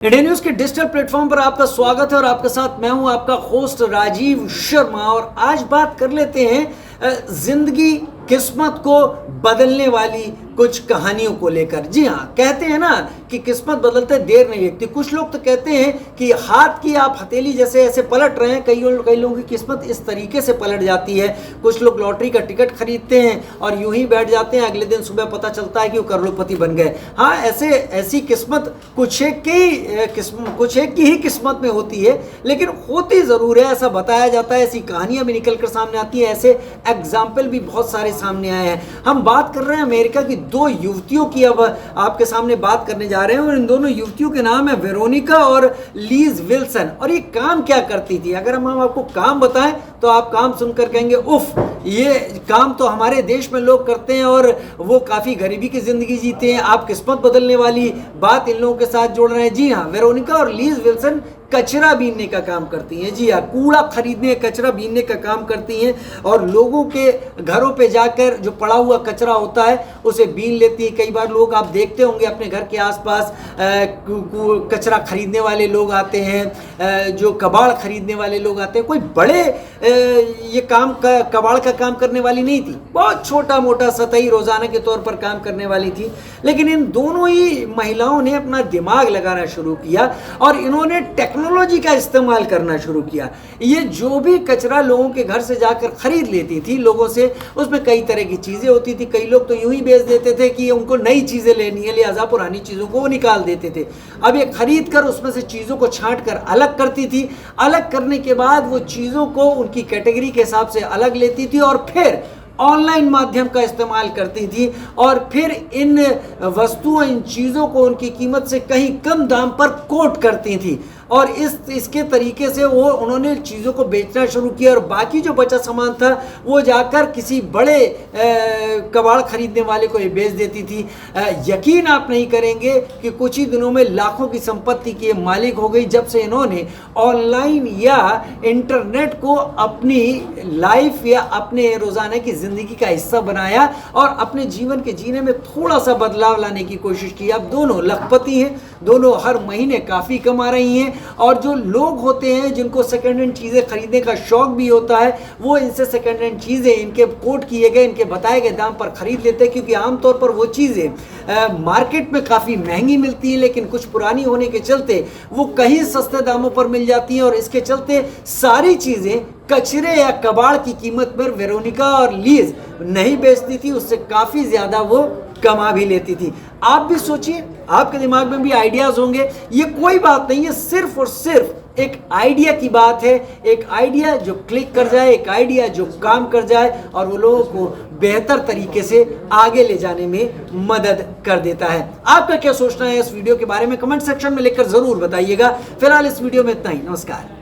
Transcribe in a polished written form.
India news के digital platform पर आपका स्वागत है और आपके साथ मैं हूं आपका होस्ट राजीव शर्मा। और आज बात कर लेते हैं जिंदगी किस्मत को बदलने वाली कुछ कहानियों को लेकर। जी हाँ, कहते हैं ना कि किस्मत बदलते देर नहीं लगती। कुछ लोग तो कहते हैं कि हाथ की आप हथेली जैसे ऐसे पलट रहे हैं, कई लोगों की किस्मत इस तरीके से पलट जाती है। कुछ लोग लॉटरी का टिकट खरीदते हैं और यूं ही बैठ जाते हैं, अगले दिन सुबह पता चलता है कि वो करोड़पति बन गए। हाँ, ऐसी किस्मत कुछ एक की ही किस्मत में होती है, लेकिन होती ज़रूर है, ऐसा बताया जाता है। ऐसी कहानियाँ भी निकल कर सामने आती हैं, ऐसे एग्जाम्पल भी बहुत सारे सामने आए हैं। हम बात कर रहे हैं अमेरिका की दो युवतियों की, अब आपके सामने बात करने जा रहे हैं। और इन दोनों युवतियों के नाम है वेरोनिका और लीज विल्सन। और ये काम क्या करती थी, अगर हम आपको काम बताएं तो आप काम सुनकर कहेंगे उफ, ये काम तो हमारे देश में लोग करते हैं और वो काफ़ी गरीबी की ज़िंदगी जीते हैं। आप किस्मत बदलने वाली बात इन लोगों के साथ जोड़ रहे हैं। जी हाँ, वेरोनिका और लीज विल्सन कचरा बीनने का काम करती हैं। जी हाँ, कूड़ा खरीदने, कचरा बीनने का काम करती हैं और लोगों के घरों पे जाकर जो पड़ा हुआ कचरा होता है उसे बीन लेती हैं। कई बार लोग आप देखते होंगे अपने घर के आसपास कचरा खरीदने वाले लोग आते हैं, जो कबाड़ खरीदने वाले लोग आते हैं। कोई बड़े ये काम कबाड़ का काम करने वाली नहीं थी, बहुत छोटा मोटा सतही रोजाना के तौर पर काम करने वाली थी। लेकिन इन दोनों ही महिलाओं ने अपना दिमाग लगाना शुरू किया और इन्होंने टेक्नोलॉजी का इस्तेमाल करना शुरू किया। ये जो भी कचरा लोगों के घर से जाकर खरीद लेती थी लोगों से, उसमें कई तरह की चीज़ें होती थी। कई लोग तो यूं ही बेच देते थे कि उनको नई चीज़ें लेनी है, लिहाजा पुरानी चीज़ों को वो निकाल देते थे। अब ये खरीद कर उसमें से चीज़ों को छांट कर अलग करती थी। अलग करने के बाद वो चीज़ों को उनकी कैटेगरी के हिसाब से अलग लेती थी और फिर ऑनलाइन माध्यम का इस्तेमाल करती थी और फिर इन वस्तुओं, इन चीज़ों को उनकी कीमत से कहीं कम दाम पर कोट करती थी। और इसके तरीके से उन्होंने चीज़ों को बेचना शुरू किया और बाकी जो बचा सामान था वो जाकर किसी बड़े कबाड़ खरीदने वाले को ये बेच देती थी। यकीन आप नहीं करेंगे कि कुछ ही दिनों में लाखों की संपत्ति की मालिक हो गई, जब से इन्होंने ऑनलाइन या इंटरनेट को अपनी लाइफ या अपने रोज़ाना की ज़िंदगी का हिस्सा बनाया और अपने जीवन के जीने में थोड़ा सा बदलाव लाने की कोशिश की। अब दोनों लखपति हैं, दोनों हर महीने काफ़ी कमा रही हैं। और जो लोग होते हैं जिनको सेकेंड हैंड चीज़ें खरीदने का शौक भी होता है, वो इनसे सेकेंड हैंड चीज़ें इनके कोट किए गए, इनके बताए गए दाम पर खरीद लेते हैं, क्योंकि आमतौर पर वो चीज़ें मार्केट में काफ़ी महंगी मिलती हैं, लेकिन कुछ पुरानी होने के चलते वो कहीं सस्ते दामों पर मिल जाती हैं। और इसके चलते सारी चीज़ें कचरे या कबाड़ की कीमत पर वेरोनिका और लीज नहीं बेचती थी, उससे काफ़ी ज़्यादा वो कमा भी लेती थी। आप भी सोचिए, आपके दिमाग में भी आइडियाज होंगे। ये कोई बात नहीं है, सिर्फ और सिर्फ एक आइडिया की बात है। एक आइडिया जो क्लिक कर जाए, एक आइडिया जो काम कर जाए और वो लोगों को बेहतर तरीके से आगे ले जाने में मदद कर देता है। आपका क्या सोचना है इस वीडियो के बारे में कमेंट सेक्शन में लिखकर जरूर बताइएगा। फिलहाल इस वीडियो में इतना ही। नमस्कार।